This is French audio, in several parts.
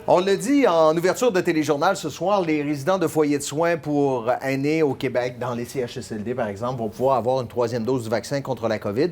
On l'a dit en ouverture de téléjournal ce soir, les résidents de foyers de soins pour aînés au Québec, dans les CHSLD par exemple, vont pouvoir avoir une troisième dose du vaccin contre la COVID.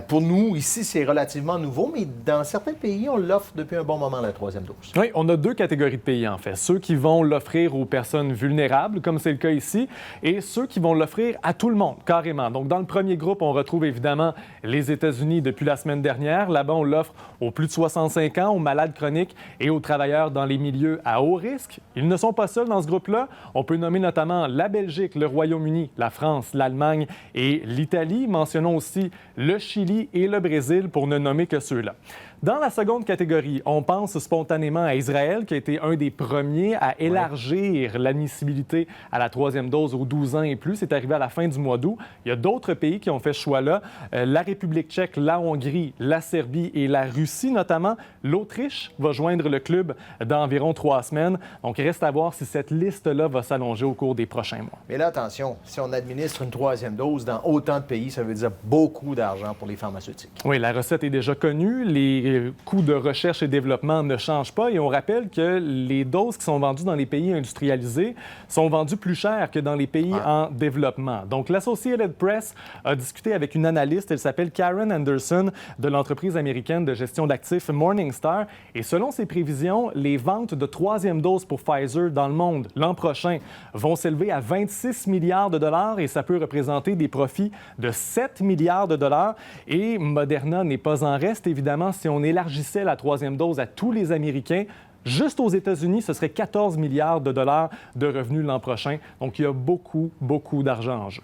Pour nous, ici, c'est relativement nouveau, mais dans certains pays, on l'offre depuis un bon moment, la troisième dose. Oui, on a deux catégories de pays en fait. Ceux qui vont l'offrir aux personnes vulnérables, comme c'est le cas ici, et ceux qui vont l'offrir à tout le monde, carrément. Donc, dans le premier groupe, on retrouve évidemment les États-Unis depuis la semaine dernière. Là-bas, on l'offre aux plus de 65 ans, aux malades chroniques et aux travailleurs dans les milieux à haut risque. Ils ne sont pas seuls dans ce groupe-là. On peut nommer notamment la Belgique, le Royaume-Uni, la France, l'Allemagne et l'Italie. Mentionnons aussi le Chili et le Brésil pour ne nommer que ceux-là. Dans la seconde catégorie, on pense spontanément à Israël, qui a été un des premiers à élargir l'admissibilité à la troisième dose aux 12 ans et plus. C'est arrivé à la fin du mois d'août. Il y a d'autres pays qui ont fait ce choix-là. La République tchèque, la Hongrie, la Serbie et la Russie notamment. L'Autriche va joindre le club dans environ 3 semaines. Donc, il reste à voir si cette liste-là va s'allonger au cours des prochains mois. Mais là, attention, si on administre une troisième dose dans autant de pays, ça veut dire beaucoup d'argent pour les pharmaceutiques. Oui, la recette est déjà connue. Les coûts de recherche et développement ne changent pas. Et on rappelle que les doses qui sont vendues dans les pays industrialisés sont vendues plus chères que dans les pays en développement. Donc, l'Associated Press a discuté avec une analyste. Elle s'appelle Karen Anderson de l'entreprise américaine de gestion d'actifs Morningstar. Et selon ses prévisions, les ventes de troisième dose pour Pfizer dans le monde l'an prochain vont s'élever à 26 milliards de dollars et ça peut représenter des profits de 7 milliards de dollars. Et Moderna n'est pas en reste, évidemment, si on élargissait la troisième dose à tous les Américains. Juste aux États-Unis, ce serait 14 milliards de dollars de revenus l'an prochain. Donc, il y a beaucoup, beaucoup d'argent en jeu.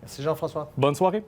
Merci Jean-François. Bonne soirée.